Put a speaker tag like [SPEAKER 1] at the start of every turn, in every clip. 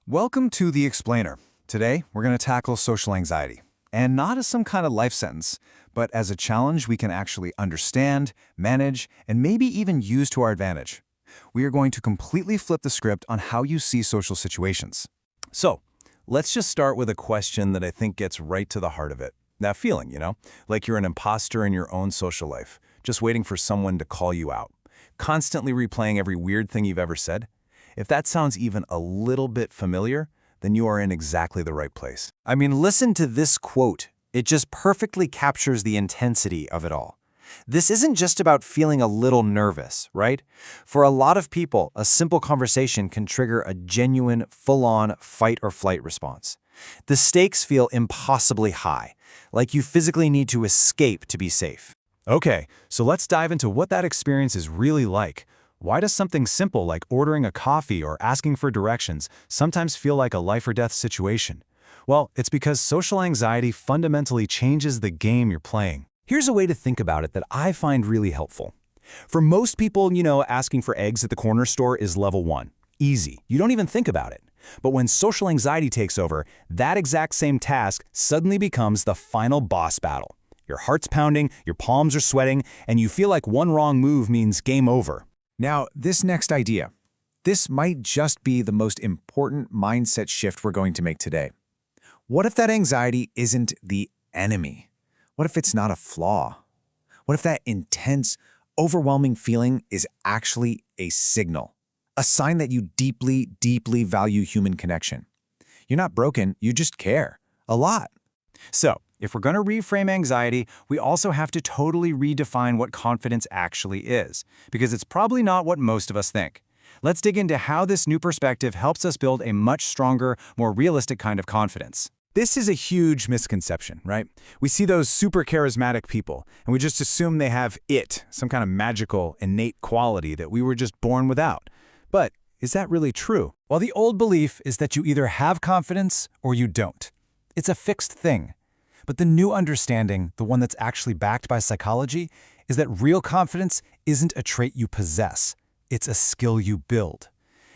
[SPEAKER 1] Welcome to The Explainer. Today, we're going to tackle social anxiety. And not as some kind of life sentence, but as a challenge we can actually understand, manage, and maybe even use to our advantage. We are going to completely flip the script on how you see social situations. So, let's just start with a question that I think gets right to the heart of it. That feeling, like you're an imposter in your own social life, just waiting for someone to call you out, constantly replaying every weird thing you've ever said. If that sounds even a little bit familiar, then you are in exactly the right place.
[SPEAKER 2] I mean, listen to this quote. It just perfectly captures the intensity of it all. This isn't just about feeling a little nervous, right? For a lot of people, a simple conversation can trigger a genuine, full-on fight or flight response. The stakes feel impossibly high, like you physically need to escape to be safe.
[SPEAKER 1] Okay, so let's dive into what that experience is really like. Why does something simple like ordering a coffee or asking for directions sometimes feel like a life-or-death situation? Well, it's because social anxiety fundamentally changes the game you're playing. Here's a way to think about it that I find really helpful. For most people, asking for eggs at the corner store is level 1. Easy. You don't even think about it. But when social anxiety takes over, that exact same task suddenly becomes the final boss battle. Your heart's pounding, your palms are sweating, and you feel like one wrong move means game over.
[SPEAKER 3] Now, this next idea, this might just be the most important mindset shift we're going to make today. What if that anxiety isn't the enemy? What if it's not a flaw? What if that intense, overwhelming feeling is actually a signal? A sign that you deeply, deeply value human connection. You're not broken, you just care. A lot.
[SPEAKER 1] So, if we're going to reframe anxiety, we also have to totally redefine what confidence actually is, because it's probably not what most of us think. Let's dig into how this new perspective helps us build a much stronger, more realistic kind of confidence. This is a huge misconception, right? We see those super charismatic people, and we just assume they have it, some kind of magical, innate quality that we were just born without. But is that really true? Well, the old belief is that you either have confidence or you don't. It's a fixed thing. But the new understanding, the one that's actually backed by psychology, is that real confidence isn't a trait you possess. It's a skill you build.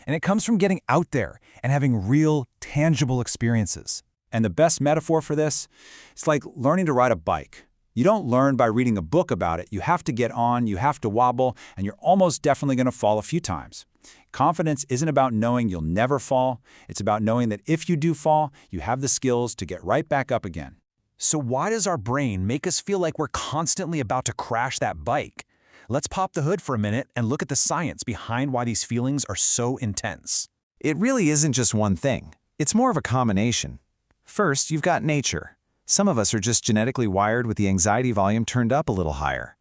[SPEAKER 1] And it comes from getting out there and having real, tangible experiences. And the best metaphor for this, it's like learning to ride a bike. You don't learn by reading a book about it. You have to get on, you have to wobble, and you're almost definitely going to fall a few times. Confidence isn't about knowing you'll never fall. It's about knowing that if you do fall, you have the skills to get right back up again. So why does our brain make us feel like we're constantly about to crash that bike? Let's pop the hood for a minute and look at the science behind why these feelings are so intense.
[SPEAKER 3] It really isn't just one thing. It's more of a combination. First, you've got nature. Some of us are just genetically wired with the anxiety volume turned up a little higher.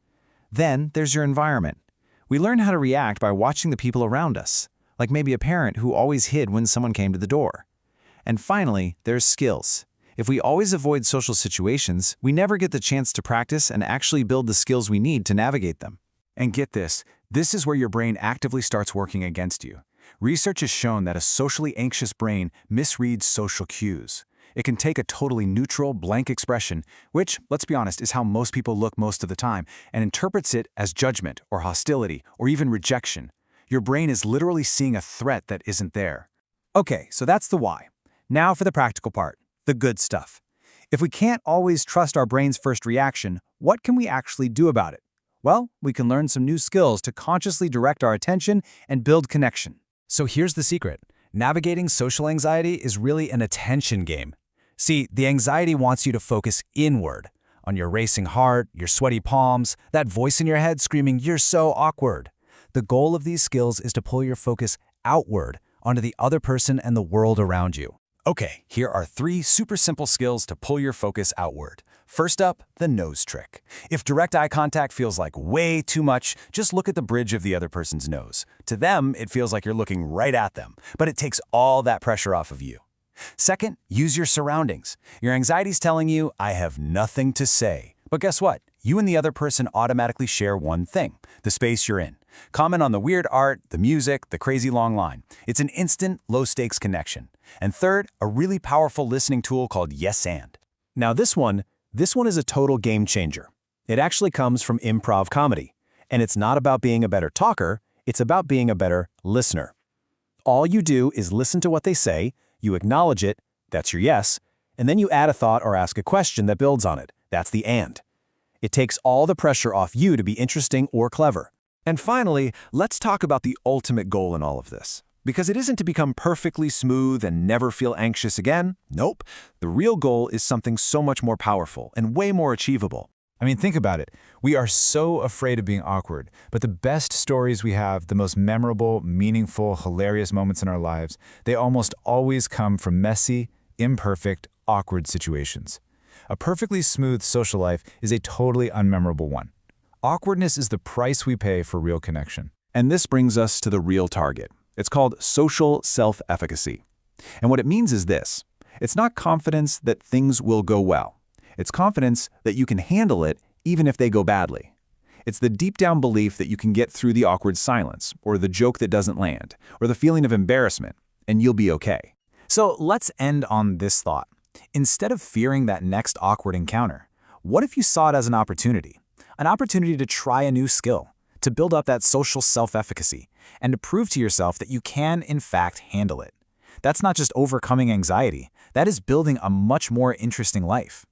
[SPEAKER 3] Then, there's your environment. We learn how to react by watching the people around us, like maybe a parent who always hid when someone came to the door. And finally, there's skills. If we always avoid social situations, we never get the chance to practice and actually build the skills we need to navigate them.
[SPEAKER 1] And get this is where your brain actively starts working against you. Research has shown that a socially anxious brain misreads social cues. It can take a totally neutral, blank expression, which, let's be honest, is how most people look most of the time, and interprets it as judgment or hostility or even rejection. Your brain is literally seeing a threat that isn't there. Okay, so that's the why. Now for the practical part. The good stuff. If we can't always trust our brain's first reaction, what can we actually do about it? Well, we can learn some new skills to consciously direct our attention and build connection. So here's the secret. Navigating social anxiety is really an attention game. See, the anxiety wants you to focus inward, on your racing heart, your sweaty palms, that voice in your head screaming, "You're so awkward." The goal of these skills is to pull your focus outward, onto the other person and the world around you. Okay, here are 3 super simple skills to pull your focus outward. First up, the nose trick. If direct eye contact feels like way too much, just look at the bridge of the other person's nose. To them, it feels like you're looking right at them, but it takes all that pressure off of you. Second, use your surroundings. Your anxiety's telling you, "I have nothing to say." But guess what? You and the other person automatically share one thing, the space you're in. Comment on the weird art, the music, the crazy long line. It's an instant, low-stakes connection. And third, a really powerful listening tool called Yes and. Now this one is a total game changer. It actually comes from improv comedy. And it's not about being a better talker, it's about being a better listener. All you do is listen to what they say,
[SPEAKER 4] You acknowledge it, that's your yes, and then you add a thought or ask a question that builds on it. That's the and. It takes all the pressure off you to be interesting or clever. And finally, let's talk about the ultimate goal in all of this. Because it isn't to become perfectly smooth and never feel anxious again. Nope. The real goal is something so much more powerful and way more achievable.
[SPEAKER 1] I mean, think about it. We are so afraid of being awkward, but the best stories we have, the most memorable, meaningful, hilarious moments in our lives, they almost always come from messy, imperfect, awkward situations. A perfectly smooth social life is a totally unmemorable one. Awkwardness is the price we pay for real connection.
[SPEAKER 3] And this brings us to the real target. It's called social self-efficacy. And what it means is this. It's not confidence that things will go well. It's confidence that you can handle it even if they go badly. It's the deep-down belief that you can get through the awkward silence, or the joke that doesn't land, or the feeling of embarrassment, and you'll be okay.
[SPEAKER 1] So let's end on this thought. Instead of fearing that next awkward encounter, what if you saw it as an opportunity? An opportunity to try a new skill, to build up that social self-efficacy, and to prove to yourself that you can, in fact, handle it. That's not just overcoming anxiety, that is building a much more interesting life.